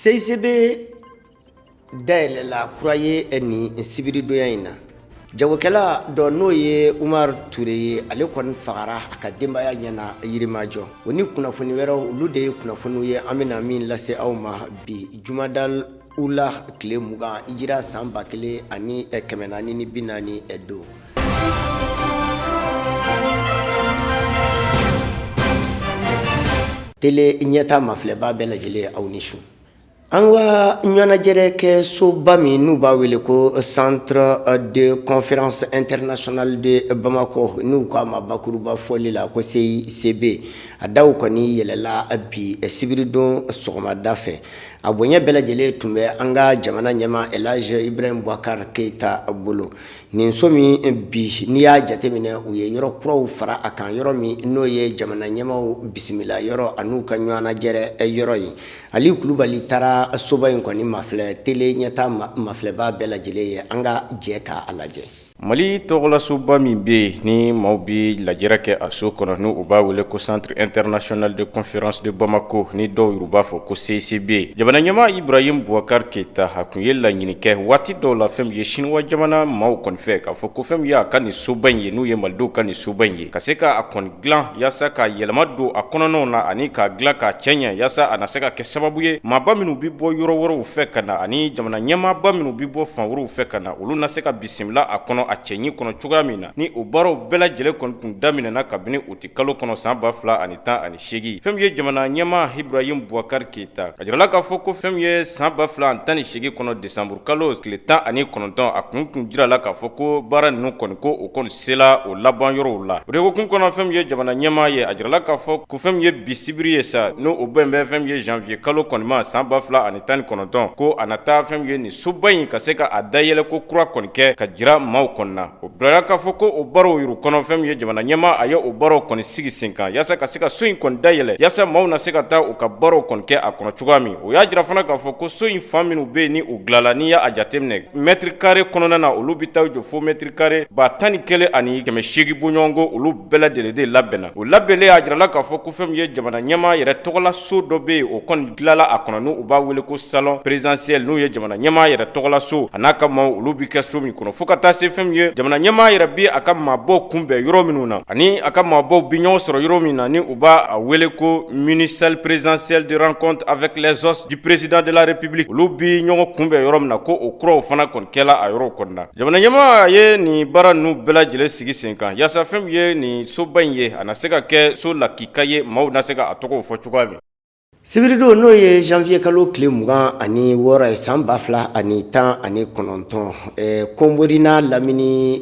CICB dayɛlɛla kura ye ni sibiridonya in na jagokɛla dɔ n'o ye Umar Ture ye ale kɔni fagara a ka denbaya ɲɛna Yirimajɔ o ni kunnafoni wɛrɛw olu de ye kunnafoniw ye an bɛna min lase aw ma bi Jumadal ula tile 20 hijira san 1440 don. Tele ɲɛta mafilɛba bɛɛ lajɛlen aw ni su. An ka ɲɔnajɛrɛ kɛ soba min n'u b'a wele ko Centre de Conférence Internationale de Bamako n'u k'a ma bakuruba fɔli la ko CICB a daw kɔni yɛlɛla bi sibiridon sɔgɔmada fɛ a bonya bɛɛ lajɛlen tun bɛ an ka jamana ɲɛma Elhadji Ibrahim Boubacar Keita bolo nin so min bi n'i y'a jateminɛ u ye yɔrɔ kuraw fara a kan yɔrɔ min n'o ye jamana ɲɛmaw bisimila yɔrɔ an'u ka ɲɔnajɛrɛ yɔrɔ ye Ali Kulubali taara soba in kɔni mafilɛ tele ɲɛta mafilɛba bɛɛ lajɛlen ye an ka jɛ k'a lajɛ. Mali tɔgɔlasoba min bɛ ni maaw bɛ lajɛrɛ kɛ a so kɔnɔ n'u b'a wele ko Centre International de Conférence de Bamako ni dɔw y'u b'a fɔ ko CICB jamana ɲɛmaa Ibrahim Boubacar Keita a tun ye laɲini kɛ waati dɔw la fɛn min ye Chinois jamana maaw kɔni fɛ k'a fɔ ko fɛn min ye a ka nin soba in ye n'u ye malidenw ka nin soba in ye ka se k'a kɔni dilan yaasa ka yɛlɛma don a kɔnɔnaw na ani k'a dilan k'a cɛ ɲɛ yaasa a na se ka kɛ sababu ye maaba minnu bɛ bɔ yɔrɔ wɛrɛw fɛ ka na ani jamana ɲɛmaaba minnu bɛ bɔ fan wɛrɛw fɛ ka na olu na se ka bisimila a kɔnɔ a cɛɲi kɔnɔ cogoya min na ni o baaraw bɛɛ lajɛlen kɔni tun daminɛna kabini o ti kalo kɔnɔ san 2018 fɛn min ye jamana ɲɛmaa Ibrahim Boubacar Keita a jirala k'a fɔ ko fɛn min ye san 2018 kɔnɔ desanburu kalo tile 19 a kun jirala k'a fɔ ko baara ninnu kɔni ko o kɔni sela o laban yɔrɔw la o de hukumu kɔnɔ fɛn min ye jamana ɲɛmaa ye a jirala k'a fɔ ko fɛn min ye bi sibiri ye sa n'o o bɛn bɛ fɛn min ye janvier kalo kɔni ma san 2019 ko a na taa fɛn min ye nin soba in ka se ka a dayɛlɛ ko kura kɔni kɛ ka jira maaw kɔni na o bila k'a fɔ ko o baaraw yuru kɔnɔ fɛn min ye jamana ɲɛmaa a ye o baaraw kɔni sigi sen kan yaasa ka se ka so in kɔni dayɛlɛ yaasa maaw na se ka taa u ka baaraw kɔni kɛ a kɔnɔ cogoya min o y'a jira fana k'a fɔ ko so in fan minnu bɛ yen ni o dilala n'i y'a jateminɛ mètre carré kɔnɔna na olu bɛ taa jɔ fo mètre carré 11 ani 800 bɔɲɔgɔnko olu bɛɛ lajɛlen de labɛnna o labɛnlen y'a jirala k'a fɔ ko fɛn min ye jamana ɲɛmaa yɛrɛ tɔgɔla so dɔ bɛ yen o kɔni dilala a kɔnɔ n'u b'a wele ko salon présidentiel n'u ye jamana ɲɛmaa yɛrɛ tɔgɔla so a n'a ka maaw olu bɛ kɛ so min kɔnɔ fo ka taa se fɛn min ye jamana ɲɛmaa yɛrɛ bi a ka maabɔw kunbɛn yɔrɔ minnu na ani a ka maabɔw bi ɲɔgɔn sɔrɔ yɔrɔ min na ni u b'a a wele ko mini salle présidentielle de rencontre avec les os du président de la république olu bi ɲɔgɔn kunbɛn yɔrɔ min na ko o kuraw fana kɔni kɛla a yɔrɔw kɔni na jamana ɲɛmaa ye nin baara ninnu bɛɛ lajɛlen sigi sen kan yaasa fɛn min ye nin soba in ye a na se ka kɛ so lakika ye maaw na se ka a tɔgɔw fɔ cogoya min Sibirido n'o ye janvier kalo tile 26 ye san 2019 Konbori n'a lamini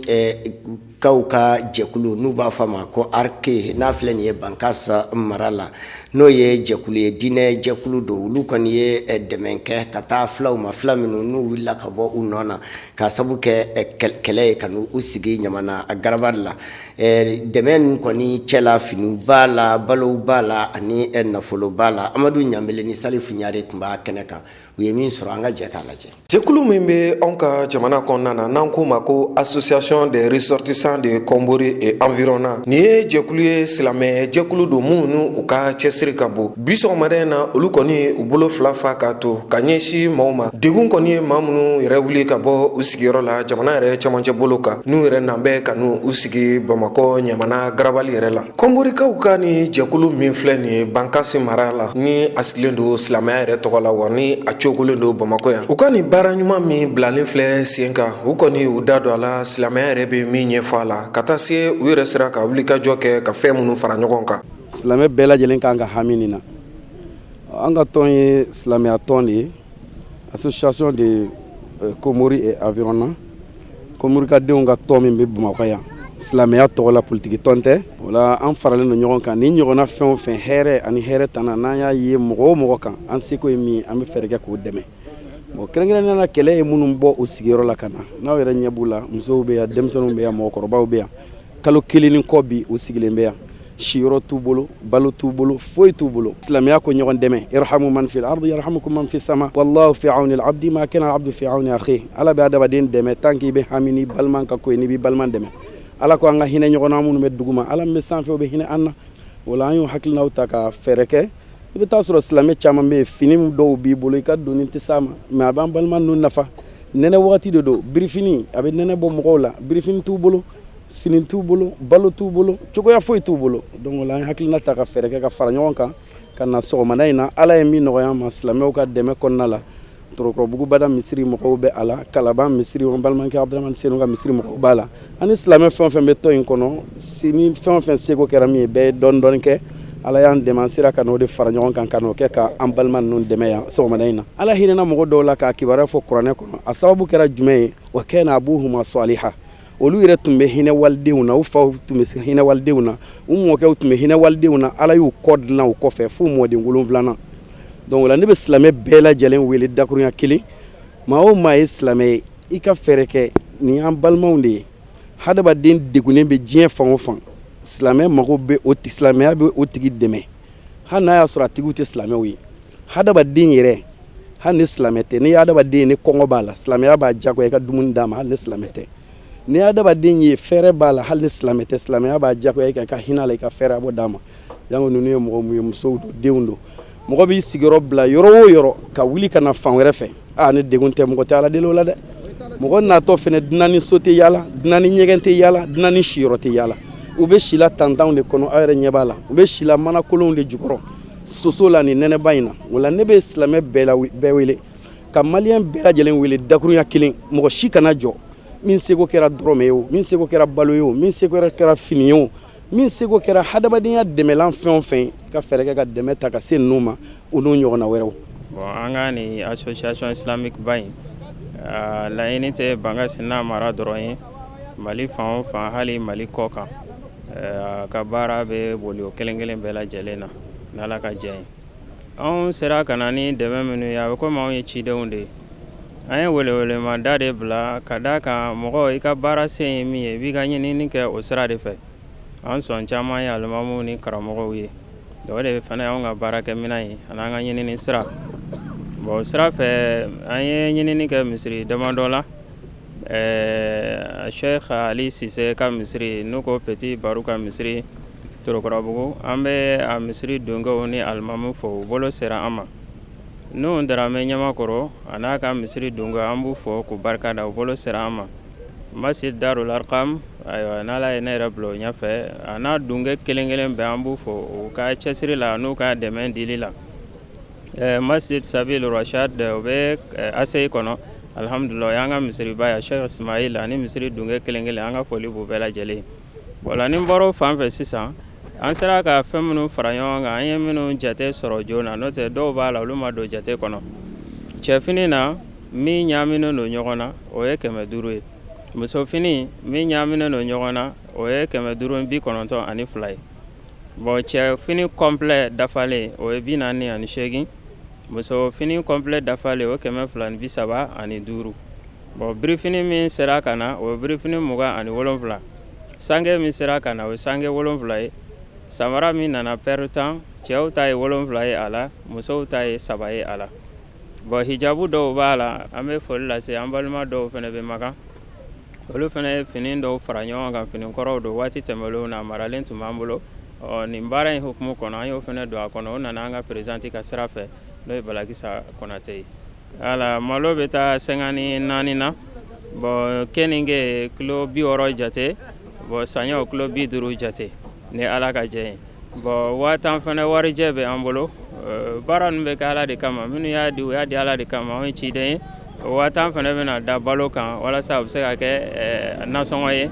kaw ka jɛkulu n'u b'a fɔ ma ko ARC n'a filɛ nin ye Bankasa mara la n'o ye jɛkulu ye diinɛ jɛkulu don olu kɔni ye dɛmɛ kɛ ka taa filaw ma fila minnu n'u wulila ka bɔ u nɔ na ka sabu kɛ kɛlɛ ye ka n'u sigi ɲamana garabali la dɛmɛ ninnu kɔni cɛla finiw b'a la balow b'a la ani nafolo b'a la Amadu Ɲambele ni Salifu Ɲare tun b'a kɛnɛ kan u ye min sɔrɔ an ka jɛ k'a lajɛ. Jɛkulu min bɛ anw ka jamana kɔnɔna na n'an k'o ma ko association des ressortissants de Konbori et environnant nin ye jɛkulu ye silamɛ jɛkulu don minnu n'u u ka cɛsiri ka bon bi sɔgɔmada na olu kɔni u bolo fila fa k'a to ka ɲɛsin maaw ma degun kɔni ye maa minnu yɛrɛ wuli ka bɔ u sigiyɔrɔ la jamana yɛrɛ cɛmancɛ bolo kan n'u yɛrɛ nan bɛ ka n'u sigi Bamakɔ ɲamana garabali yɛrɛ la Konborikaw ka ni jɛkulu min filɛ nin ye Bankasi mara la ni a sigilen don silamɛya yɛrɛ tɔgɔ la wa ni a cogolen don Bamakɔ yan u ka ni baara ɲuman min bilalen filɛ sen kan u kɔni u da don a la silamɛya yɛrɛ bɛ min ɲɛfɔ a la ka taa se u yɛrɛ sera ka wuli ka jɔ kɛ ka fɛn minnu fara ɲɔgɔn kan silamɛ bɛɛ lajɛlen kan ka hami nin na an ka tɔn ye silamɛya tɔn de ye association de Konbori et environnant Konborikadenw ka tɔn min bɛ Bamakɔ yan silamɛya tɔgɔ la politiki tɔn tɛ o la an faralen don ɲɔgɔn kan ni ɲɔgɔnna fɛn o fɛn hɛrɛ ani hɛrɛ tana n'an y'a ye mɔgɔ o mɔgɔ kan an seko ye min an bɛ fɛɛrɛ kɛ k'o dɛmɛ bon kɛrɛnkɛrɛnnenya la kɛlɛ ye minnu bɔ u sigiyɔrɔ la ka na n'aw yɛrɛ ɲɛ b'u la musow bɛ yan denmisɛnninw bɛ yan mɔgɔkɔrɔbaw bɛ yan kalo kelen ni kɔ bi u sigilen bɛ yan siyɔrɔ t'u bolo balo t'u bolo foyi t'u bolo silamɛya ko ɲɔgɔn dɛmɛ irhamu man fil ardi yarhamukum man fis sama wallahu fi auni al abdi ma kana al abdu fi auni akhi ala bɛ adamaden dɛmɛ tant que i bɛ hami ni baliman ka ko ye n'i b'i baliman dɛmɛ ala ko an ka hinɛ ɲɔgɔn na minnu bɛ duguma ala min bɛ sanfɛ o bɛ hinɛ an na o la an y'o hakilinaw ta ka fɛɛrɛ kɛ i bɛ taa sɔrɔ silamɛ caman bɛ yen fini dɔw b'i bolo i ka doni tɛ s'a ma mais a b'an balima ninnu nafa nɛnɛ wagati de don birifini a bɛ nɛnɛ bɔ mɔgɔw la birifini t'u bolo fini t'u bolo balo t'u bolo cogoya foyi t'u bolo donc o la an ye hakilina ta ka fɛɛrɛ kɛ ka fara ɲɔgɔn kan ka na sɔgɔmada in na ala ye min nɔgɔya an ma silamɛw ka dɛmɛ kɔnɔna la Torokɔrɔbugu bada misiri mɔgɔw bɛ a la Kalaban misiri an balimakɛ Abdramani Senu ka misiri mɔgɔw b'a la ani silamɛ fɛn o fɛn bɛ tɔn in kɔnɔ ni fɛn o fɛn seko kɛra min ye bɛɛ ye dɔɔni dɔɔni kɛ ala y'an dɛmɛ an sera ka n'o de fara ɲɔgɔn kan ka n'o kɛ ka an balima ninnu dɛmɛ yan sɔgɔmada in na ala hinɛna mɔgɔ dɔw la k'a kibaruya fɔ kuranɛ kɔnɔ a sababu kɛra jumɛn ye wa kana abuhuma saliha olu yɛrɛ tun bɛ hinɛ walidenw na u faw tun bɛ hinɛ walidenw na u mɔkɛw tun bɛ hinɛ walidenw na ala y'u kɔ dilan u kɔfɛ f'u mɔden 7 donc o la ne bɛ silamɛ bɛɛ lajɛlen wele dakurunya kelen maa o maa ye silamɛ ye i ka fɛɛrɛ kɛ nin y'an balimaw de ye hadamaden degunnen bɛ diɲɛ fan o fan silamɛ mago bɛ silamɛya bɛ o tigi dɛmɛ hali n'a y'a sɔrɔ a tigiw tɛ silamɛw ye hadamaden yɛrɛ hali ni silamɛ tɛ ni hadamaden ye ni kɔngɔ b'a la silamɛya b'a diyagoya i ka dumuni d'a ma hali ni silamɛ tɛ ni hadamaden ye fɛɛrɛ b'a la hali ni silamɛ tɛ silamɛya b'a diyagoya i kan i ka hinɛ a la i ka fɛɛrɛ bɔ d'a ma jango ninnu ye mɔgɔ mun ye musow don denw don mɔgɔ b'i sigiyɔrɔ bila yɔrɔ o yɔrɔ ka wuli ka na fan wɛrɛ fɛ ni degun tɛ mɔgɔ tɛ ala deli o la dɛ mɔgɔ natɔ fɛnɛ dunan ni so tɛ yaala dunan ni ɲɛgɛn tɛ yaala dunan ni siyɔrɔ tɛ yaala u bɛ si la tantanw de kɔnɔ aw yɛrɛ ɲɛ b'a la u bɛ si la mana kolonw de jukɔrɔ soso la ni nɛnɛba in na o la ne bɛ silamɛ bɛɛ wele ka maliyɛn bɛɛ lajɛlen wele dakurunya kelen mɔgɔ si kana jɔ min seko kɛra dɔrɔmɛ ye o min seko kɛra balo ye o min seko kɛra fini ye o min seko kɛra hadamadenya dɛmɛlan fɛn o fɛn ka fɛɛrɛ kɛ ka dɛmɛ ta ka se ninnu ma u n'u ɲɔgɔnna wɛrɛw bon an ka ni association islamique ba in laɲini tɛ banga sina mara dɔrɔn ye mali fan o fan hali mali kɔ kan ka baara bɛ boli o kelen kelen bɛɛ lajɛlen na n'ala ka jɛ ye anw sera ka na ni dɛmɛ minnu ye a bɛ komi anw ye cidenw de ye an ye welewelemada de bila ka d'a kan mɔgɔ i ka baara sen ye min ye i b'i ka ɲinini kɛ o sira de fɛ an sɔn caman ye alimamuw ni karamɔgɔw ye o de fana y'anw ka baarakɛminɛn ye ani an ka ɲinini sira bon sira fɛ an ye ɲinini kɛ misiri damadɔ la Sheikh Ali Sise ka misiri n'u ko Petit Baru ka misiri Torokɔrɔbugu an bɛ a misiri donkew ni alimamu fo u bolo sera an ma n'u Daramɛ Ɲamakɔrɔ a n'a ka misiri donke an b'u fo k'u barika da u bolo sera an ma Masjid Darul Arqam ayiwa n'ala ye ne yɛrɛ bila o ɲɛfɛ a n'a donke kelen kelen bɛɛ an b'u fo u ka cɛsiri la n'u ka dɛmɛ dili la Masjid Sabil Rashad u bɛ ACI kɔnɔ alhamdulillah y'an ka misiriba ya Sheikh Ismail ani misiri donke kelen kelen an ka foli b'u bɛɛ lajɛlen voilà ni bɔra o fan fɛ sisan an sera ka fɛn minnu fara ɲɔgɔn kan an ye minnu jate sɔrɔ joona n'o tɛ dɔw b'a la olu ma don jate kɔnɔ cɛfini na min ɲaaminen don ɲɔgɔn na o ye 500 ye musofini min ɲaaminen don ɲɔgɔn na o ye 592 ye bon cɛfini complet dafalen o ye 48 musofini complet dafalen o ye 235 bon birifini min sera ka na o ye birifini 27 sange min sera ka na o ye sange 7 ye samara min nana paire tan cɛw ta ye 7 ye a la musow ta ye 3 ye a la bon hijabu dɔw b'a la an bɛ foli lase an balima dɔw fana bɛ Makan olu fana ye fini dɔw fara ɲɔgɔn kan fini kɔrɔw don waati tɛmɛlenw na maralen tun b'an bolo nin baara in hukumu kɔnɔ an y'o fana don a kɔnɔ o nana an ka présidente ka sira fɛ n'o ye Balakisa Konate ye ala malo bɛ taa 54 na bon keninge kilo 60 jate bon saɲɔ kilo 50 jate ni ala ka jɛ ye bon 10 fana warijɛ bɛ an bolo baara ninnu bɛ kɛ ala de kama minnu y'a di u y'a di ala de kama anw ye ciden ye o 10 fana bɛna da balo kan walasa u bɛ se ka kɛ nasɔngɔ ye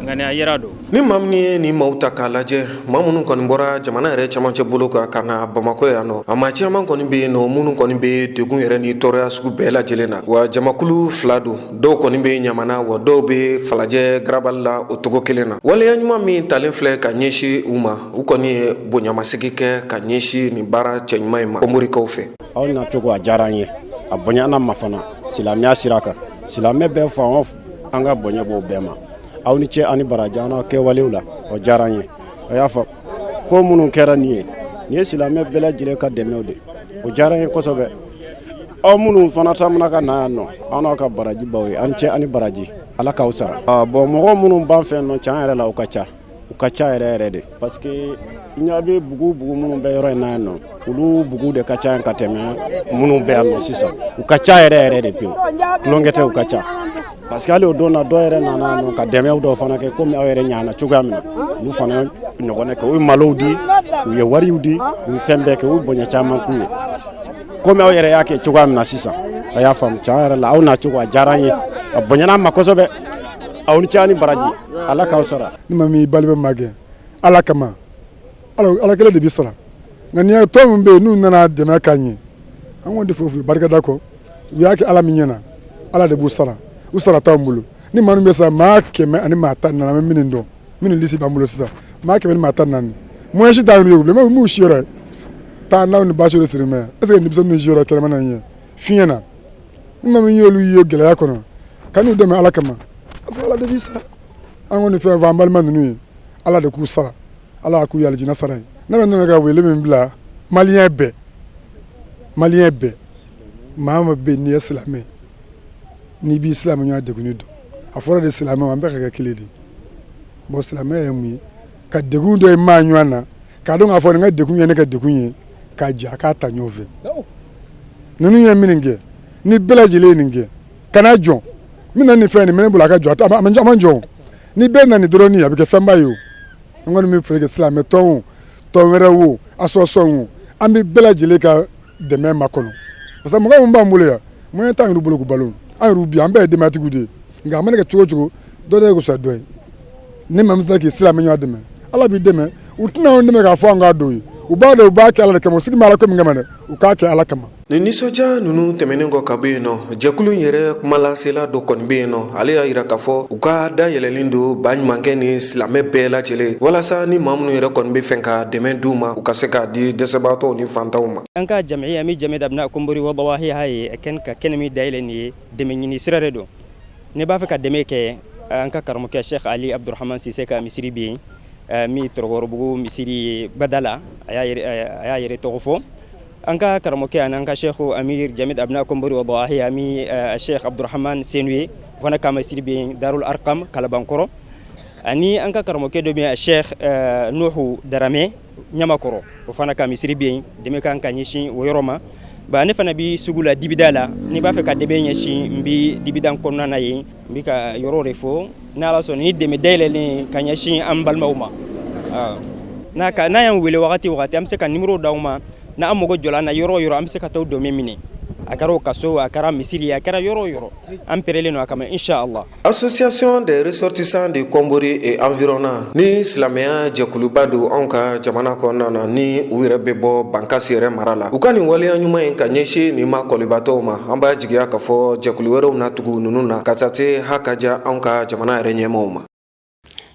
ŋaniya yira don ni maa min ye nin maaw ta k'a lajɛ maa minnu kɔni bɔra jamana yɛrɛ camancɛ bolo kan ka na Bamakɔ yan nɔ a maa caman kɔni bɛ yen nɔ minnu kɔni bɛ degun yɛrɛ ni tɔɔrɔya sugu bɛɛ lajɛlen na wa jamakulu 2 don dɔw kɔni bɛ Ɲamana wa dɔw bɛ Falajɛ Garabali la o cogo kelen na waleya ɲuman min talen filɛ ka ɲɛsin u ma u kɔni ye bonyamasegi kɛ ka ɲɛsin nin baara cɛ ɲuman in ma Komorikaw fɛ aw na cogo a diyara an ye a bonyana ma fana silamɛya sira kan silamɛ bɛɛ fan an ka bonya b'o bɛɛ ma aw ni cɛ ani baraji an n'a kɛwalew la o diyara an ye a y'a fɔ ko minnu kɛra nin ye silamɛ bɛɛ lajɛlen ka dɛmɛw de o diyara an ye kosɛbɛ aw minnu fana tamana ka na yan nɔ an n'aw ka baraji baw ye an cɛ ani baraji ala k'aw sara bon mɔgɔ minnu b'an fɛ nɔ can yɛrɛ la o ka ca u ka ca yɛrɛ de parce que i ɲa bɛ bugu minnu bɛ yɔrɔ in na yan nɔ olu bugu de ka ca ka tɛmɛ minnu bɛ yan nɔ sisan u ka ca yɛrɛ de pewu tulonkɛ tɛ u ka ca parce que hali o don na dɔ yɛrɛ nana nɔ ka dɛmɛw dɔw fana kɛ komi aw yɛrɛ ɲana cogoya min na olu fana ɲɔgɔnɛ kɛ u ye malow di u ye wariw di u ye fɛn bɛɛ kɛ u ye bonya caman k'u ye komi aw yɛrɛ y'a kɛ cogoya min na sisan a y'a faamu can yɛrɛ la aw na cogo a diyara n ye a bonyana n ma kosɛbɛ aw ni ca ni baraji ala k'aw sara ni ma min balibe ma gɛn ala kama ala kelen de bi sara nka ni tɔn min bɛ yen n'u nana dɛmɛ k'a ɲɛ an kɔni tɛ foyi foyi barikada kɔ u y'a kɛ ala min ɲɛna ala de b'u sara u sara t'anw bolo ni maa min bɛ sa maa 100 ani maa 10 nana an bɛ minnu dɔn minnu lisi b'an bolo sisan maa 100 ni maa 14 moyen si t'an ye wuli mɛ m'u si yɔrɔ taa n'aw ni baasi de siri mɛ est ce que denmisɛnninw ni si yɔrɔ kɛlɛma na ɲɛ fiɲɛ na ni maa min y'olu ye gɛlɛya kɔnɔ ka n'u dɛmɛ ala kama a fɔ ala de b'i sara an kɔni fɛn fɔ an balima ninnu ye ala de k'u sara ala k'u ye alijinɛ sara ye ne bɛ nɔnɔ ka wele min bila maliyɛn bɛɛ maa ma bɛ n'i ye silamɛ n'i b'i silamɛ ɲɔgɔn degun dɔn a fɔra de silamɛ an bɛɛ ka kɛ kelen de bon silamɛ ye mun ye ka degun dɔ ye maa ɲɔgɔn na k'a dɔn k'a fɔ nin ka degun ye ne ka degun ye k'a jɛ a k'a ta ɲɔgɔn fɛ ninnu ye min kɛ ni bɛɛ lajɛlen ye nin kɛ kana jɔn min na nin fɛn nin mɛ ne bolo a ka jɔ a man jɔn ni bɛɛ na nin dɔrɔn ni a bɛ kɛ fɛnba ye o an kɔni bɛ feere kɛ silamɛ tɔn o tɔn wɛrɛ o association o an bɛ bɛɛ lajɛlen ka dɛmɛ ma kɔnɔ parce que mɔgɔ min b'an bolo yan moyen t'an yɛrɛ bolo k'u balo an yɛrɛ bi an bɛɛ ye denbayatigiw de ye nka a mana kɛ cogo o cogo dɔ de ye kusa dɔ ye ni maa min sera k'i silamɛ ɲɔgɔn dɛmɛ ala b'i dɛmɛ u tɛna anw dɛmɛ k'a fɔ an k'a don ye u b'a dɔn u b'a kɛ ala de kama u sigi bɛ ala ko min kama dɛ u k'a kɛ ala kama. ni nisɔndiya ninnu tɛmɛnen kɔ ka bɔ yen nɔ jɛkulu yɛrɛ kumalasela dɔ kɔni bɛ yen nɔ ale y'a jira k'a fɔ u ka dayɛlɛlen don baɲumankɛ ni silamɛ bɛɛ lajɛlen walasa ni maa minnu yɛrɛ kɔni bɛ fɛ ka dɛmɛ d'u ma u ka se k'a di dɛsɛbaatɔw ni fantanw ma. an ka jamiya min jami dabina kombori wabawahiya ye ka kɛnɛ min dayɛlɛ nin ye dɛmɛ ɲini sira de don ne b'a fɛ ka dɛmɛ kɛ an ka karamɔgɔkɛ sheikh ali abdurahman sise ka misiri bɛ yen min tɔrɔkɔrɔbugu misiri badala a y'a yɛrɛ tɔgɔ fɔ an ka karamɔgɔkɛ ani an ka sheikh amir jamid abna kombori wabawahiya min sheikh abdurahman senu ye o fana ka misiri bɛ yen darul arkam kalabankɔrɔ ani an ka karamɔgɔkɛ dɔ bɛ yen sheikh nuhu darame ɲamakɔrɔ o fana ka misiri bɛ yen dɛmɛ kan ka ɲɛsin o yɔrɔ ma ba ne fana bi sugu la dibida la ni b'a fɛ ka dɛmɛ ɲɛsin n bi dibida kɔnɔna na yen n bi ka yɔrɔ de fɔ ni ala sɔnna ni dɛmɛ dayɛlɛlen ka ɲɛsin an balimaw ma n'a y'an wele wagati an bɛ se ka numéro d'aw ma na an mago jɔla an na yɔrɔ o yɔrɔ an bɛ se ka taa dɛmɛ minɛ a kɛra o kaso a kɛra misiri a kɛra yɔrɔ o yɔrɔ an pɛrɛlen don a kama inshallah. association des ressortissants de Kombori et environnant ni silamɛya jɛkuluba don anw ka jamana kɔnɔna na ni u yɛrɛ bɛ bɔ bankasi yɛrɛ mara la u ka nin waleya ɲuman in ka ɲɛsin nin ma kɔlibatɔw ma an b'a jigiya k'a fɔ jɛkulu wɛrɛw natugu ninnu na ka se hakaja anw ka jamana yɛrɛ ɲɛmaaw ma.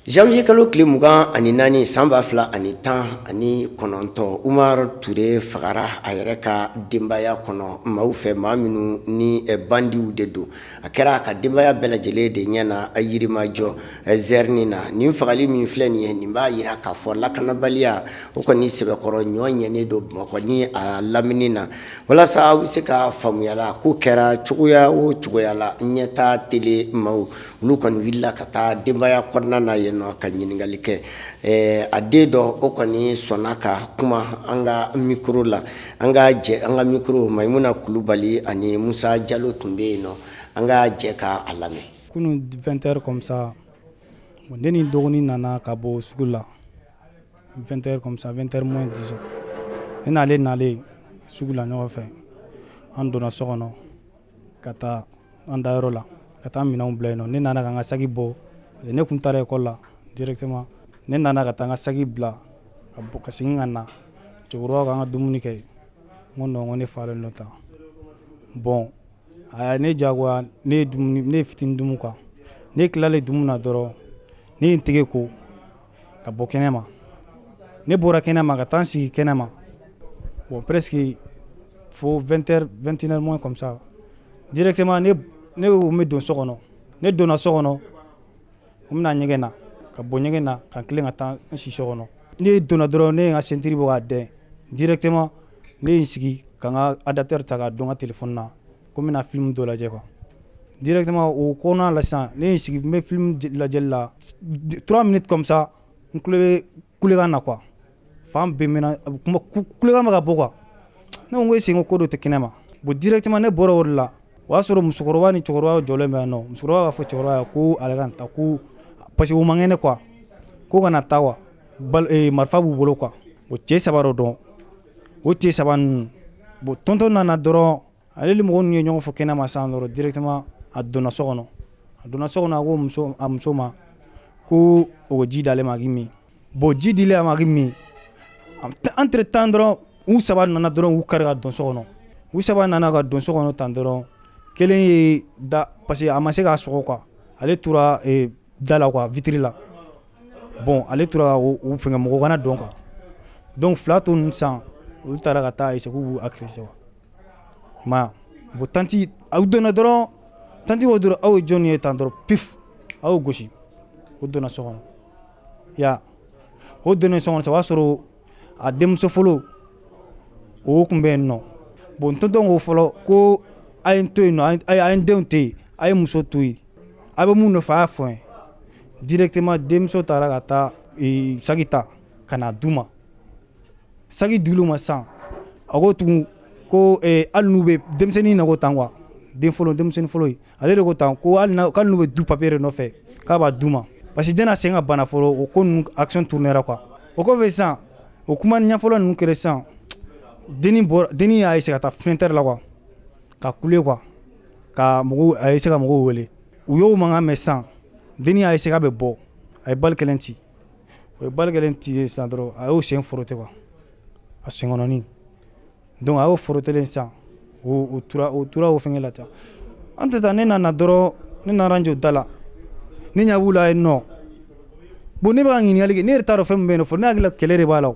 janvier kalo tile 24 san 2019 Umar Ture fagara a yɛrɛ ka denbaya kɔnɔ maaw fɛ maa minnu ni bandiw de don a kɛra a ka denbaya bɛɛ lajɛlen de ɲɛna a yirimajɔ zɛrni na nin fagali min filɛ nin ye nin b'a yira k'a fɔ lakanabaliya o kɔni sɛbɛkɔrɔ ɲɔ ɲɛnen don Bamakɔ ni a lamini na walasa aw bɛ se ka faamuyala ko kɛra cogoya o cogoya la ɲɛta tele maaw olu kɔni wulila ka taa denbaya kɔnɔna na yen ka ɲininkali kɛ a den dɔ o kɔni sɔnna ka kuma an ka micro la an ka micro Maimuna Kulubali ani Musa Jalo tun bɛ yen nɔ an ka jɛ ka a lamɛn. Kunu 20h comme ça ne ni dɔgɔnin nana ka bɔ sugu la 20h comme ça 20h moins 10 ne n'ale sugu la ɲɔgɔn fɛ an donna so kɔnɔ ka taa an da yɔrɔ la ka taa minɛnw bila yen nɔ ne nana ka n ka sagi bɔ ne kun taara école la directement ne nana ka taa n ka sagi bila ka segin ka na cɛkɔrɔba ka an ka dumuni kɛ n ko non n ko ne falen dɔ tan bon a ne jagoya ne ye fitinin dumu quoi ne tilalen dumuni na dɔrɔn ne ye n tɛgɛ ko ka bɔ kɛnɛma ne bɔra kɛnɛma ka taa n sigi kɛnɛma bon presque fo 20h 21h moins comme ça directement ne bɛ don so kɔnɔ ne donna so kɔnɔ n bɛna ɲɛgɛn na ka bɔ ɲɛgɛn na ka tilen ka taa n si so kɔnɔ ne donna dɔrɔn ne ye n ka sentiri bɔ k'a dɛn directement ne ye n sigi ka n ka adapteur ta k'a don n ka téléphone na ko n bɛna film dɔ lajɛ quoi directement o kɔnɔna la sisan ne ye n sigi n bɛ film lajɛli la 3 minutes comme ça n n kulo bɛ kulekan na quoi fan bɛɛ mɛna kuma kulekan bɛ ka bɔ quoi ne ko n ko est-ce que ko dɔ tɛ kɛnɛ ma bon directement ne bɔra o de la o y'a sɔrɔ musokɔrɔba ni cɛkɔrɔba jɔlen bɛ yan nɔ musokɔrɔba b'a fɔ cɛkɔrɔba ye ko ale ka nin ta ko parce que o man kɛnɛ quoi ko kana taa quoi marifa b'u bolo quoi o cɛ saba dɔ dɔn o cɛ saba ninnu bon tonton nana dɔrɔn ale ni mɔgɔ ninnu ye ɲɔgɔn fɔ kɛnɛ ma sisan dɔrɔn directement a donna so kɔnɔ a ko a muso ma ko o ji d'ale ma a k'i min bon ji dilen a ma a k'i min entre temps dɔrɔn u saba nana dɔrɔn u kari ka don so kɔnɔ u saba nana ka don so kɔnɔ tan dɔrɔn kelen ye da parce que a ma se k'a sɔgɔ quoi ale tora da la quoi vitre la bon ale tora o fɛngɛ mɔgɔ kana dɔn quoi donc fila to ninnu sisan olu taara ka taa essayer k'u b'u agresser quoi ma bon tanti aw donna dɔrɔn tanti ko dɔrɔn aw ye jɔnni ye tan dɔrɔn pif aw y'o gosi o donna so kɔnɔ ya o donna so kɔnɔ sa o b'a sɔrɔ a denmuso fɔlɔ o tun bɛ yen nɔ bon tonton ko fɔlɔ ko a ye n to yen nɔ a ye n denw to yen a ye muso to yen a bɛ mun nɔfɛ a y'a fɔ n ye directement denmuso taara ka taa sagi ta ka na d'u ma sagi dil'u ma sisan a ko tugun ko hali n'u bɛ denmisɛnnin na ko tan quoi denmisɛnnin fɔlɔ ye ale de ko tan ko hali n'u bɛ du papier de nɔfɛ k'a b'a d'u ma parce que jɛna sen ka bana fɔlɔ o ko ninnu action tournera quoi o kɔfɛ sisan o kuma ɲɛfɔlɔ ninnu kɛra sisan dennin y'a essayer ka taa fenêtre la quoi ka kule quoi ka mɔgɔw a essayer ka mɔgɔw wele u y'o mankan mɛn sisan dennin y'a essayer k'a bɛ bɔ a ye bali kelen ci o ye bali kelen ci sisan dɔrɔn a y'o sen foroter quoi a senkɔnɔnin donc a y'o forotelen sisan o tura o fɛngɛ la ten an tɛ taa ne nana dɔrɔn ne nana n jɔ da la ne ɲɛ b'u la yen nɔ bon ne bɛ ka ɲininkali kɛ ne yɛrɛ t'a dɔn fɛn min bɛ yen nɔ fɔlɔ ne hakili la kɛlɛ de b'a la o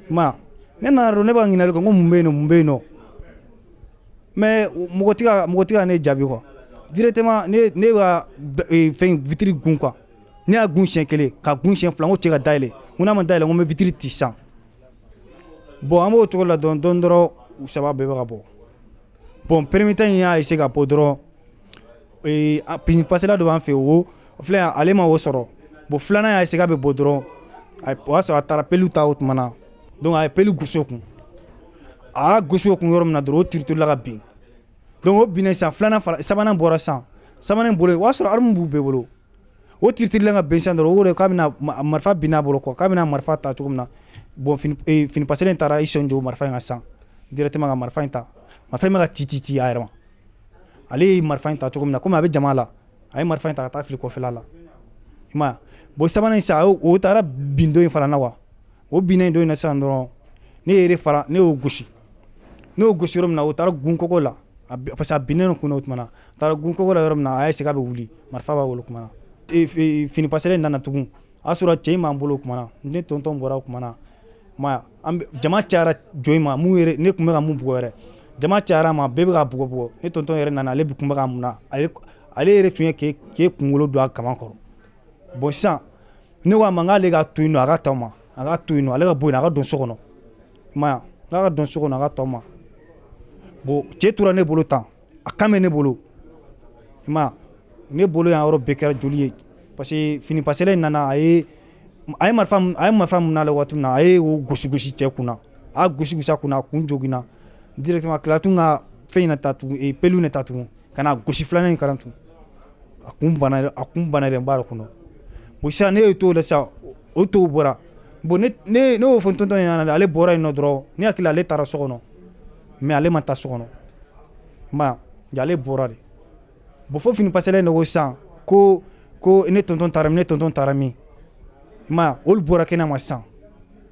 ma ne nana dɔrɔn ne bɛ ka ɲininkali kɛ ko mun bɛ yen nɔ mais mɔgɔ tɛ ka ne jaabi quoi directement ne ka fɛn vitre gun quoi ne y'a gun siɲɛ kelen ka gun siɲɛ fila n ko cɛ ka dayɛlɛ n ko n'a ma dayɛlɛ n ko n bɛ vitre ci sisan bon an b'o cogo la dɔn dɔrɔn u saba bɛɛ bɛ ka bɔ bon premier temps in y'a essayer ka bɔ dɔrɔn pasela dɔ b'an fɛ o filɛ ale ma o sɔrɔ bon filanan y'a essayer k'a bɛ bɔ dɔrɔn o y'a sɔrɔ a taara pelle ta o tuma na donc a ye pelle gosi o kun a y'a gosi o kun yɔrɔ min na dɔrɔn o tiritulila ka bin donc o binnen sisan sabanan bɔra sisan sabanan bolo o y'a sɔrɔ arme b'u bɛɛ bolo o tiritulila ka bin sisan dɔrɔn o de k'a bɛna marifa binna a bolo quoi k'a bɛna marifa ta cogo min na bon fini paselen in taara i sɔn jɔ marifa in kan sisan directement ka marifa in ta marifa in bɛ ka ci a yɛrɛ ma ale ye marifa in ta cogo min na komi a bɛ jama la a ye marifa in ta ka taa fili kɔfɛla la i ma ye bon sabanan in sisan o taara bin dɔ in fana na wa o binnen dɔ in na sisan dɔrɔn ne ye fara ne y'o gosi yɔrɔ min na o taara gun kɔgɔ la parce que a binnen don kun na o tuma na a taara gun kɔgɔ la yɔrɔ min na a y'a essayer k'a bɛ wuli marifa b'a bolo tuma na fini paselen nana tugun a sɔrɔ cɛ in b'an bolo o tuma na ne tonton bɔra o tuma na ma jama cayara jɔ in ma mun yɛrɛ ne tun bɛ ka mun bugɔ yɛrɛ jama cayara ma bɛɛ bɛ ka bugɔ ne tonton yɛrɛ nana ale tun bɛ ka mun na ale yɛrɛ tun ye k'e kunkolo don a kaman kɔrɔ bon sisan ne ko a ma k'ale ka to yen nɔ a ka taa ma a ka to yen nɔ ale ka bɔ yen a ka don so kɔnɔ i ma ye k'a ka don so kɔnɔ a ka taa ma bon cɛ tora ne bolo tan a kan bɛ ne bolo i ma ye ne bolo yan yɔrɔ bɛɛ kɛra joli ye parce que fini paselen in nana a ye marifa mun n'ale waati min na a ye o gosi cɛ kunna a y'a gosi a kunna a kun joginna directement a tila tun ka fɛn in na ta tugun pelle in ta tugun ka na gosi filanan in kalan tugun a kun banalen b'a kɔnɔ bon sisan ne ye to la sisan o to bɔra bon ne y'o fɔ tonton ɲɛna ale bɔra yen nɔ dɔrɔn ne hakili ale taara so kɔnɔ mais ale ma taa so kɔnɔ i ma ye ale bɔra de bon fo fini paselen in de ko sisan ko ne tonton taara min i ma ye olu bɔra kɛnɛ ma sisan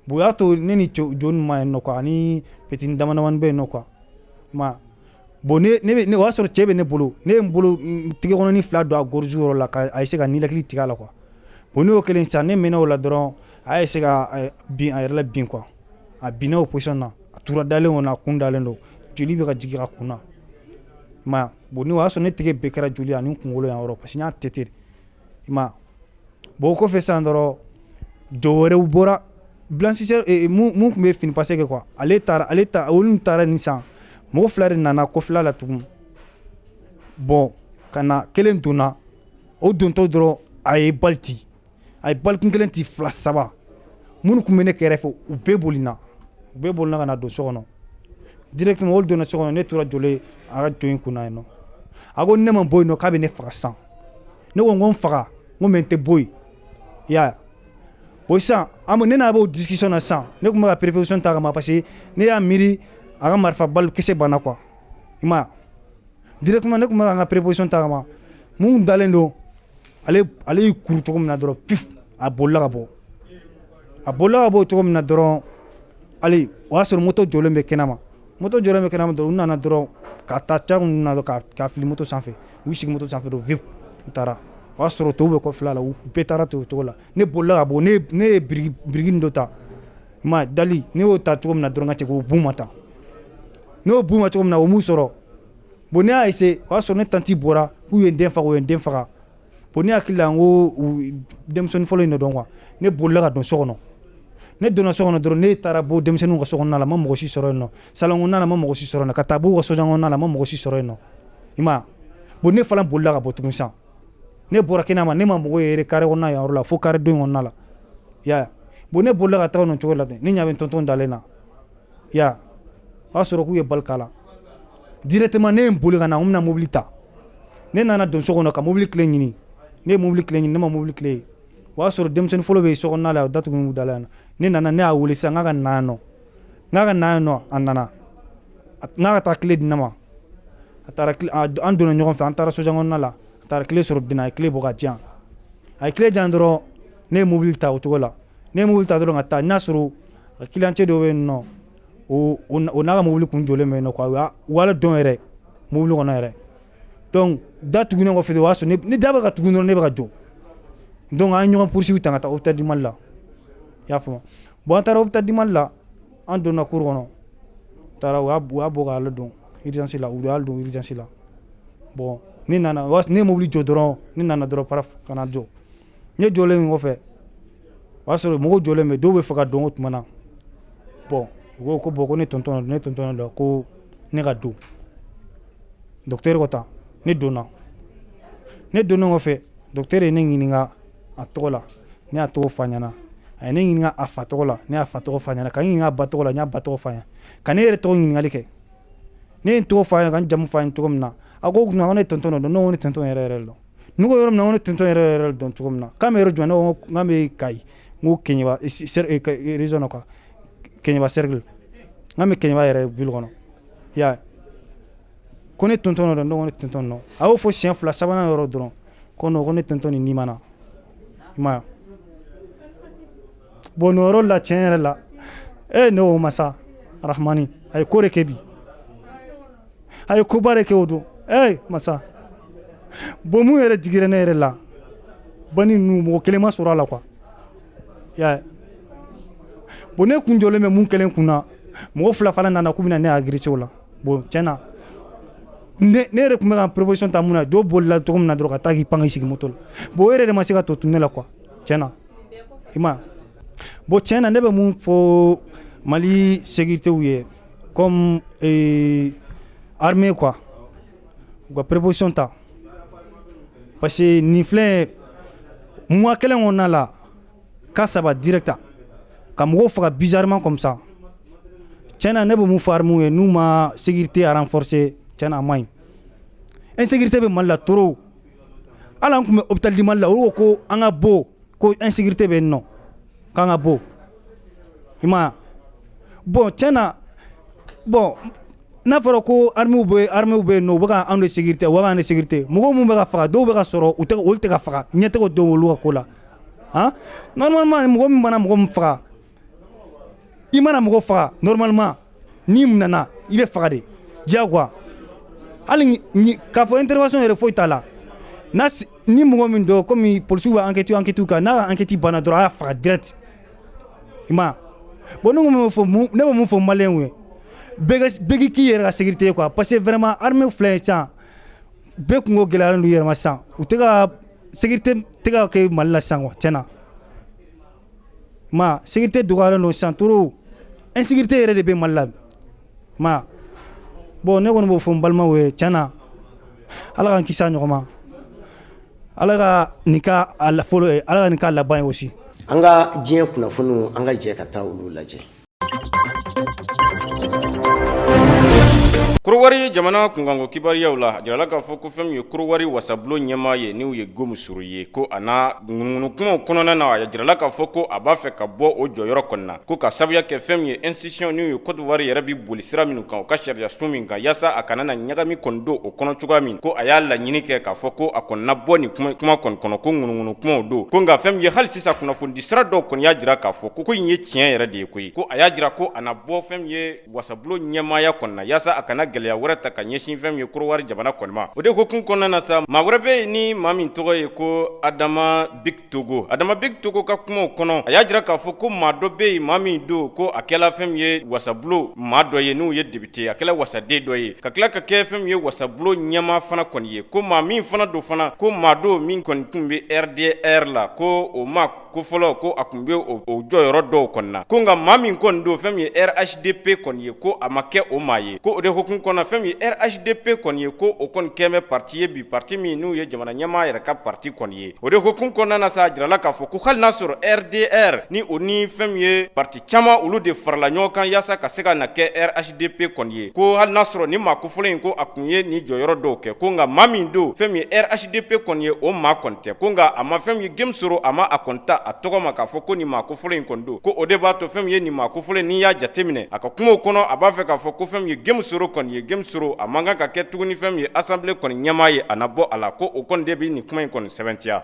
bon o y'a to ne ni jɔn ma yen nɔ quoi ani petini damadamani bɛ yen nɔ quoi i ma ye bon ne o y'a sɔrɔ cɛ bɛ ne bolo ne ye n bolo tigɛ kɔnɔni fila don a gorge yɔrɔ la ka essayer ka nilakili tigɛ a la quoi bon ne y'o kelen sisan ne mɛnna o la dɔrɔn a y'a essayer ka bin a yɛrɛ la bin quoi a binna o position na a tura dalen kɔnɔ a kun dalen don joli bɛ ka jigin a kun na i ma ye bon ne o y'a sɔrɔ ne tɛgɛ bɛɛ kɛra joli ani kunkolo yan yɔrɔ parce que n y'a tɛtɛ i ma ye bon o kɔfɛ sisan dɔrɔn jɔ wɛrɛw bɔra blanchisseur mun tun bɛ fini passer kɛ quoi olu taara nin san mɔgɔ fila de nana kɔfɛla la tugun bon ka na kelen donna o dontɔ dɔrɔn a ye bali ci a ye bali kun kelen ci fila saba minnu kun bɛ ne kɛrɛfɛ u bɛɛ bolina ka na don so kɔnɔ directement olu donna so kɔnɔ ne tora jɔlen a ka jɔ in kunna yen nɔ a ko ne ma bɔ yen nɔ k'a bɛ ne faga san ne ko n ko n faga n ko mɛ n tɛ bɔ yen i y'a ye bon sisan ne n'a b'o discussion na sisan ne tun bɛ ka préparation ta kama parce que ne y'a miiri a ka marifa bal kisɛ banna quoi i ma directement ne tun bɛ ka n ka préparation ta kama mun dalen don ale y'i kuru cogo min na dɔrɔn pif a bolila ka bɔ cogo min na dɔrɔn ale o y'a sɔrɔ moto jɔlen bɛ kɛnɛ ma dɔrɔn u nana dɔrɔn ka taa cagu na dɔrɔn ka fili moto sanfɛ u sigi moto sanfɛ dɔrɔn vip u taara o y'a sɔrɔ tɔw bɛ kɔfɛla la u bɛɛ taara ten o cogo la ne bolila ka bɔ ne ye biriki dɔ ta ma dali ne y'o ta cogo min na dɔrɔn ka cɛ k'o bun ma tan ne y'o bun ma cogo min na o m'u sɔrɔ bon ne y'a essayer o y'a sɔrɔ ne tanti bɔra k'u ye n den faga bon ne hakili la n ko denmisɛnnin fɔlɔ in de dɔn quoi ne bolila ka don so kɔnɔ ne donna so kɔnɔ dɔrɔn ne taara bɔ denmisɛnninw ka so kɔnɔna la ma mɔgɔ si sɔrɔ yen nɔ salon kɔnɔna la ma mɔgɔ si sɔrɔ yen nɔ ka taa b'u ka sojan kɔnɔna la ma mɔgɔ si sɔrɔ yen nɔ i ma bon ne fana bolila ka bɔ tugun sisan ne bɔra kɛnɛ ma ne ma mɔgɔ yɛrɛ carré kɔnɔna yan yɔrɔ la fo carré 2 kɔnɔna la i y'a ye bon ne bolila ka taga o cogo la ten ne ɲɛ bɛ n tonton dalen na i y'a ye o y'a sɔrɔ k'u ye bali k'a la directement ne ye n boli ka na n bɛna mobili ta ne nana don so kɔnɔ ka mobili clé ɲini ne ye mobili clé ɲini ne ma mobili clé ye o y'a sɔrɔ denmisɛnnin fɔlɔ bɛ so kɔnɔna la datugu n'u dala yan ne nana ne y'a wele sisan n k'a ka na yan nɔ a nana n k'a ka taa clé di ne ma a taara an donna ɲɔgɔn fɛ an taara sojan kɔnɔna la a taara clé sɔrɔ dina a ye clé bɔ ka di yan a ye clé di yan dɔrɔn ne ye mobili ta o cogo la ne ye mobili ta dɔrɔn ka taa n y'a sɔrɔ a clientè dɔ bɛ yen nɔ o n'a ka mobili kun jɔlen bɛ yen nɔ quoi u y'ale dɔn yɛrɛ mobili kɔnɔ yɛrɛ donc da tugunen kɔfɛ o y'a sɔrɔ ni da bɛ ka tugu dɔrɔn ne bɛ ka jɔ donc an ye ɲɔgɔn poursuivre ta ka taa hôpital du Mali la i y'a faamu bon an taara hôpital du Mali la an donna cour kɔnɔ taara u y'a bɔ k'ale don urgence la u y'ale don urgence la bon ne nana ne ye mobili jɔ dɔrɔn ne nana dɔrɔn paraf ka na jɔ n ye jɔlen kɔfɛ o y'a sɔrɔ mɔgɔw jɔlen bɛ dɔw bɛ fɛ ka don o tuma na bon u ko bon ko ne tonton dɔ ko ne ka don docteur ko tan ne donna kɔfɛ docteur ye ne ɲininka a tɔgɔ la ne y'a tɔgɔ f'a ɲɛna a ye ne ɲininka a fa tɔgɔ la ne y'a fa tɔgɔ f'a ɲɛna ka n ɲininka a ba tɔgɔ la n y'a ba tɔgɔ f'a ɲɛna ka ne yɛrɛ tɔgɔ ɲininkali kɛ ne ye n tɔgɔ f'a ɲɛna ka n jamu f'a ɲɛna cogo min na a ko kunna ko ne tonton dɔ dɔn ne ko ne tonton yɛrɛ dɔn ne ko yɔrɔ min na ko ne tonton yɛrɛ dɔn cogo min na k'an bɛ yɔrɔ jumɛn ne ko k'an bɛ Kayi n ko Keɲeba région na quoi Keɲeba cercle k'an bɛ Keɲeba yɛrɛ ville kɔnɔ i y'a ye ko ne tonton dɔ dɔn ne ko ne tonton dɔn a y'o fɔ siɲɛ 2 sabanan yɔrɔ dɔrɔn ko non ko ne tonton ni nimana i ma ye bon nin yɔrɔ la tiɲɛ yɛrɛ la ne ko masa Rahmani a ye ko de kɛ bi a ye koba de kɛ o don masa bon mun yɛrɛ digira ne yɛrɛ la bani ninnu mɔgɔ kelen ma sɔrɔ a la quoi i y'a ye bon ne kun jɔlen bɛ mun kelen kun na mɔgɔ 2 fana nana k'u bɛna ne agressé o la bon tiɲɛ na ne yɛrɛ tun bɛ ka proposition ta mun na dɔw bolila cogo min na dɔrɔn ka taa k'i pan k'i sigi moto la bon o yɛrɛ de ma se ka to tun ne la quoi tiɲɛ na i ma bon tiɲɛ na ne bɛ mun fɔ Mali sécuritéw ye comme armée quoi u ka proposition ta parce que nin filɛ mois kelen kɔnɔna la ka saba directa ka mɔgɔw faga bizarrement comme ça tiɲɛ na ne bɛ mun fɔ armée ye n'u ma sécurité a renforcer tiɲɛ na a man ɲi insécurité bɛ Mali la trop hali an tun bɛ hôpital du Mali la olu ko an ka bɔ ko insécurité bɛ yen nɔ k'an ka bɔ i ma ye bon tiɲɛ na bon n'a fɔra ko armée bɛ yen nɔ u bɛ ka anw de sécurité u bɛ k'an de sécurité mɔgɔw minnu bɛ ka faga dɔw bɛ ka sɔrɔ olu tɛ ka faga ɲɛ tɛ ka dɔn olu ka ko la normalement mɔgɔ min mana mɔgɔ min faga i mana mɔgɔ faga normalement n'i nana i bɛ faga de diyagoya hali k'a fɔ intervention yɛrɛ foyi t'a la ni mɔgɔ min dɔn komi polisiw bɛ enquête kan n'a ka enquête banna dɔrɔn a y'a faga direct i ma bon ne bɛ mun fɔ maliyɛnw ye bɛɛ k'i yɛrɛ ka sécurité ye quoi parce que vraiment armée filɛ sisan bɛɛ kungo gɛlɛyalen don u yɛrɛ ma sisan u tɛ ka sécurité tɛ ka kɛ Mali la sisan quoi tiɲɛ na ma sécurité dɔgɔyalen don sisan trop insécurité yɛrɛ de bɛ Mali la ma bon ne kɔni b'o fɔ n balimaw ye tiɲɛ na Ala k'an kisi a ɲɔgɔn ma Ala ka nin k'a fɔlɔ ye Ala ka nin k'a laban ye aussi. an ka diɲɛ kunnafoniw an ka jɛ ka taa olu lajɛ. Kurwari jamana kungango kibariyaw la jirala ka fɔ ko fɛn min ye Kurwari wasabulon ɲɛmaa ye n'u ye Gomu Suru ye ko a n'a ŋunuŋunu kumaw kɔnɔna na a jirala ka fɔ ko a b'a fɛ ka bɔ o jɔyɔrɔ kɔnɔ na ko ka sabuya kɛ fɛn min ye institution n'u ye Côte d'Ivoire yɛrɛ bi boli sira minnu kan o ka sariya sun min kan yaasa a kana na ɲagami kɔni don o kɔnɔ cogoya min ko a y'a laɲini kɛ k'a fɔ ko a kɔni na bɔ nin kuma kɔni kɔnɔ ko ŋunuŋunu kumaw don ko nka fɛn min ye hali sisan kunnafoni di sira dɔw kɔni y'a jira k'a fɔ ko in ye tiɲɛ yɛrɛ de ye koyi ko a y'a jira ko a na bɔ fɛn min ye wasabulon ɲɛmaaya kɔnɔ na yaasa a kana gɛlɛya wɛrɛ ta ka ɲɛsin fɛn min ye Kurwari jamana kɔni ma o de hukumu kɔnɔna na sa maa wɛrɛ bɛ yen ni maa min tɔgɔ ye ko Adama Big Togo ka kumaw kɔnɔ a y'a jira k'a fɔ ko maa dɔ bɛ yen maa min don ko a kɛla fɛn min ye wasabulon maa dɔ ye n'u ye député a kɛla wasaden dɔ ye ka tila ka kɛ fɛn min ye wasabulon ɲɛmaa fana kɔni ye ko maa min fana don fana ko maa don min kɔni tun bɛ RDR la ko o maa ko fɔlɔ ko a tun bɛ o jɔyɔrɔ dɔw kɔni na ko nka maa min kɔni don fɛn min ye RHDP kɔni ye ko a ma kɛ o maa ye ko o de hukumu kɔnɔ fɛn min ye RHDP kɔni ye ko o kɔni kɛmɛ parti ye bi parti min n'u ye jamana ɲɛmaa yɛrɛ ka parti kɔni ye o de hukumu kɔnɔna na sa jirala k'a fɔ ko hali n'a sɔrɔ RDR ni o ni fɛn min ye parti caman olu de farala ɲɔgɔn kan yaasa ka se ka na kɛ RHDP kɔni ye ko hali n'a sɔrɔ ni maa kofɔlen in ko a tun ye nin jɔyɔrɔ dɔw kɛ ko nka maa min don fɛn min ye RHDP kɔni ye o maa kɔni tɛ ko nka a ma fɛn min ye Game Soro a ma a kɔni ta a tɔgɔ ma k'a fɔ ko nin maa kofɔlen in kɔni don ko o de b'a to fɛn min ye nin maa kofɔlen n'i y'a jateminɛ a ka kumaw kɔnɔ a b'a fɛ k'a fɔ ko fɛn min ye Game Soro kɔni ye Game Soro a man kan ka kɛ tuguni fɛn min ye assemblée kɔni ɲɛmaa ye a na bɔ a la ko o kɔni de bɛ nin kuma in kɔni sɛbɛntiya.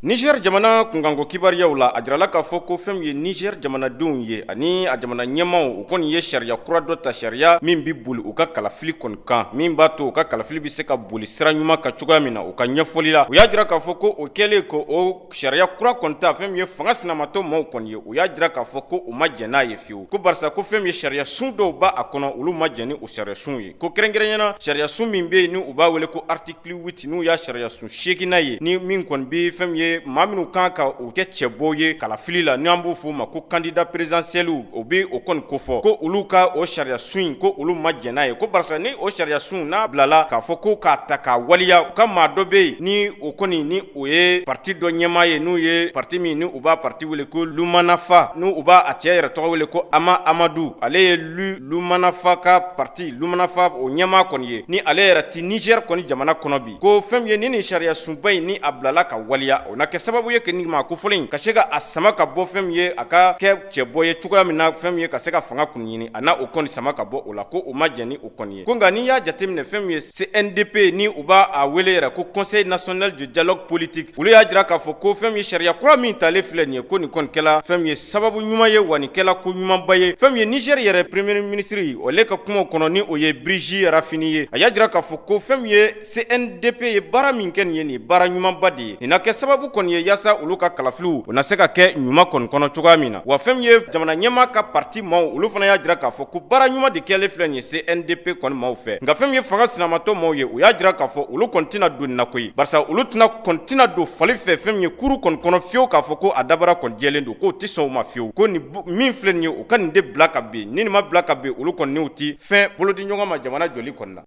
Niger jamana kungango kibariyaw la a jirala k'a fɔ ko fɛn min ye Niger jamanadenw ye ani a jamana ɲɛmaaw u kɔni ye sariya kura dɔ ta sariya min bi boli u ka kalafili kɔni kan min b'a to u ka kalafili bi se ka boli sira ɲuman kan cogoya min na u ka ɲɛfɔli la u y'a jira k'a fɔ ko o kɛlen ko o sariya kura kɔni ta fɛn min ye fanga sinamatɔ maaw kɔni ye u y'a jira k'a fɔ ko u ma jɛn n'a ye fiyewu ko barisa ko fɛn min ye sariya sun dɔw b'a a kɔnɔ olu ma jɛn ni o sariya sun ye ko kɛrɛnkɛrɛnyana sariya sun min bɛ yen ni u b'a wele ko article 8 n'u y'a sariya sun 8nan ye ni min kɔni bi fɛn min ye maa minnu kan ka u kɛ cɛbɔ ye kalafili la n'an b'o fɔ ma ko candidat présidentiel o bɛ o kɔni kofɔ ko olu ka o sariya sun in ko olu ma jɛn n'a ye ko barisa ni o sariya sun n'a bilala k'a fɔ ko k'a ta k'a waliya u ka maa dɔ bɛ yen ni o kɔni ni o ye parti dɔ ɲɛmaa ye n'u ye parti min ni u b'a parti wele ko Lumanafa n'u u b'a a cɛ yɛrɛ tɔgɔ wele ko Ama Amadu ale ye Lumanafa ka parti Lumanafa o ɲɛmaa kɔni ye ni ale yɛrɛ ti Niger kɔni jamana kɔnɔ bi ko fɛn min ye ni nin sariya sunba in ni a bilala ka waliya o na kɛ sababu ye ke ni maa kofɔlen ka se ka a sama ka bɔ fɛn min ye a ka kɛ cɛbɔ ye cogoya min na fɛn min ye ka se ka fanga kun ɲini a n'a o kɔni sama ka bɔ o la ko o ma jɛn ni o kɔni ye ko nka n'i y'a jateminɛ fɛn min ye CNDP ni u b'a a wele yɛrɛ ko Conseil national de dialogue politique olu y'a jira k'a fɔ ko fɛn min ye sariya kura min talen filɛ nin ye ko nin kɔni kɛla fɛn min ye sababu ɲuman ye wa nin kɛla ko ɲumanba ye fɛn min ye Niger yɛrɛ premier ministre ole ka kumaw kɔnɔ ni o ye Brigitte Rafini ye a y'a jira k'a fɔ ko fɛn min ye CNDP ye baara min kɛ nin ye nin baara ɲumanba de ye nin na kɛ sababu kɔni ye yaasa olu ka kalafiliw o na se ka kɛ ɲuman kɔni kɔnɔ cogoya min na wa fɛn min ye jamana ɲɛmaa ka parti maaw olu fana y'a jira k'a fɔ ko baara ɲuman de kɛlen filɛ nin ye CNDP kɔni maaw fɛ nka fɛn min ye fanga sinamatɔ maaw ye o y'a jira k'a fɔ olu kɔni tɛna don nin na koyi barisa olu kɔni tɛna don fali fɛ fɛn min ye kuru kɔni kɔnɔ fiyewu k'a fɔ ko a dabara kɔni jɛlen don k'o tɛ sɔn o ma fiyewu ko nin min filɛ nin ye o ka nin de bila ka ben ni nin ma bila ka ben olu kɔni n'u ti fɛn bolo di ɲɔgɔn ma jamana jɔli kɔni na.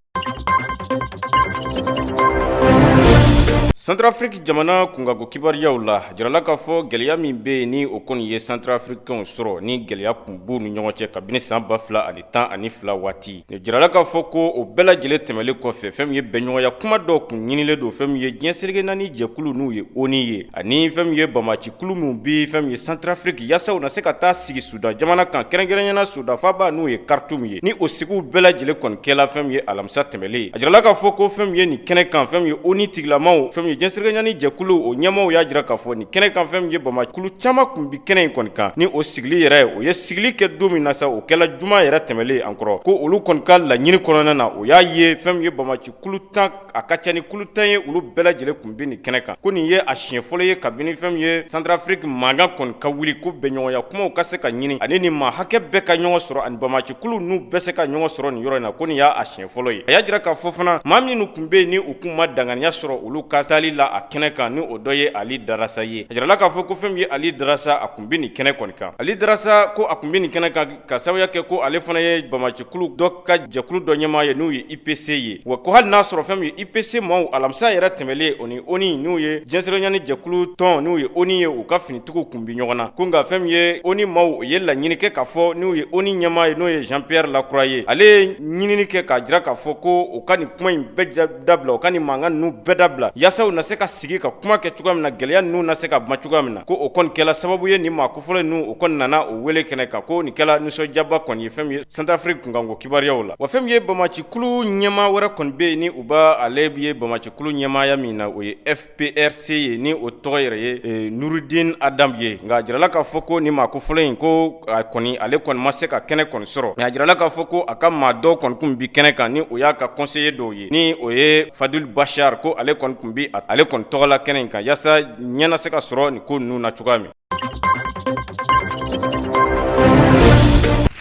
Centrafrique jamana kungago kibariyaw la jirala k'a fɔ gɛlɛya min bɛ yen ni o kɔni ye Centrafricains sɔrɔ ni gɛlɛya kun b'u ni ɲɔgɔn cɛ kabini san 2012 waati jirala k'a fɔ ko o bɛɛ lajɛlen tɛmɛlen kɔfɛ fɛn min ye bɛnɲɔgɔnya kuma dɔw kun ɲinilen don fɛn min ye diɲɛ seleke naani jɛkulu n'u ye ONU ye ani fɛn min ye Bamacikulu min bi fɛn min ye Centrafrique yaasa u na se ka taa sigi Sudan jamana kan kɛrɛnkɛrɛnyana Sudan faba n'u ye Khartoum ye ni o sigiw bɛɛ lajɛlen kɔni kɛla fɛn min ye alamisa tɛmɛlen a jirala k'a fɔ ko fɛn min ye nin kɛnɛ kan fɛn min ye ONU tigilamaw fɛn min ye jɛnsɛrɛɲani jɛkulu o ɲɛmaaw y'a jira k'a fɔ nin kɛnɛ kan fɛn min ye Bamakulu caman kun bi kɛnɛ in kɔni kan ni o sigili yɛrɛ o ye sigili kɛ don min na sa o kɛla juma yɛrɛ tɛmɛlen an kɔrɔ ko olu kɔni ka laɲini kɔnɔna na o y'a ye fɛn min ye Bamakulu 10 a ka ca ni kulu 10 ye olu bɛɛ lajɛlen kun bi nin kɛnɛ kan ko nin ye a siɲɛ fɔlɔ ye kabini fɛn min ye Centrafrique mankan kɔni ka wuli ko bɛnɲɔgɔnya kumaw ka se ka ɲini ani nin maa hakɛ bɛɛ ka ɲɔgɔn sɔrɔ ani Bamakulu n'u bɛɛ se ka ɲɔgɔn sɔrɔ nin yɔrɔ in na ko nin y'a a siɲɛ fɔlɔ ye a y'a jira k'a fɔ fana maa minnu kun bɛ yen ni u kun ma danganiya sɔrɔ olu ka bilali la a kɛnɛ kan ni o dɔ ye Ali Darasa ye. A jirala k'a fɔ ko fɛn min ye Ali Darasa a kun bɛ nin kɛnɛ kɔni kan. Ali Darasa ko a kun bɛ nin kɛnɛ kan ka sababuya kɛ ko ale fana ye Bamacikulu dɔ ka jɛkulu dɔ ɲɛmaa ye n'u ye IPC ye. Wa ko hali n'a sɔrɔ fɛn min ye IPC maaw alamisa yɛrɛ tɛmɛlen o ni ONU n'u ye jɛnsɛrɛɲani jɛkulu tɔn n'u ye ONU ye u ka finitigiw kun bi ɲɔgɔn na. Ko nka fɛn min ye ONU maaw o ye laɲini kɛ k'a fɔ n'u ye ONU ɲɛmaa ye n'o ye Jean-Pierre Lacroix ye. Ale ye ɲinini kɛ k'a jira k'a fɔ ko u ka nin kuma in bɛɛ dabila, u ka nin mankan ninnu bɛɛ dabila yaasa u na se ka sigi ka kuma kɛ cogoya min na, gɛlɛya ninnu na se ka ban cogoya min na. Ko o kɔni kɛla sababu ye nin maa kofɔlen ninnu o kɔni nana o wele kɛnɛ kan ko nin kɛla nisɔndiyaba kɔni ye fɛn min ye Centrafrique kunkanko kibaruyaw la. Wa fɛn min ye Bamacikulu ɲɛmaa wɛrɛ kɔni bɛ yen ni u b'a ale ye Bamacikulu ɲɛmaaya min na o ye FPRC ye ni o tɔgɔ yɛrɛ ye Nurudin Adam ye. Nka a jirala k'a fɔ ko nin maa kofɔlen in ko kɔni ale kɔni ma se ka kɛnɛ kɔni sɔrɔ. Nka a jirala k'a fɔ ko a ka maa dɔw kɔni kun bi kɛnɛ kan ni o y'a ka conseiller dɔw ye ni o ye Fadul Bashar ko ale kɔni kun bi ale kɔni tɔgɔla kɛnɛ in kan yaasa ɲɛ na se ka sɔrɔ nin ko ninnu na cogoya min.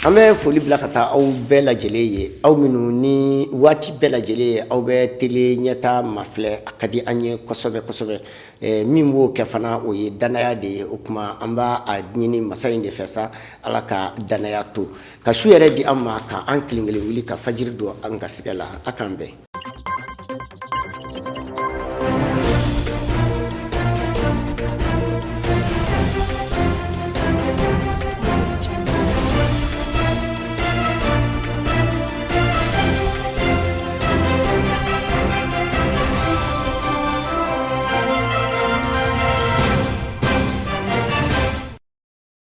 An bɛ foli bila ka taa aw bɛɛ lajɛlen ye, aw minnu ni waati bɛɛ lajɛlen ye aw bɛ tele ɲɛta mafilɛ a ka di an ye kosɛbɛ kosɛbɛ. Min b'o kɛ fana o ye danaya de ye. O kuma an b'a ɲini masa in de fɛ sa Ala ka danaya to ka su yɛrɛ di an ma ka an kelen kelen wuli ka fajiri don an gasigɛ la. A k'an bɛn.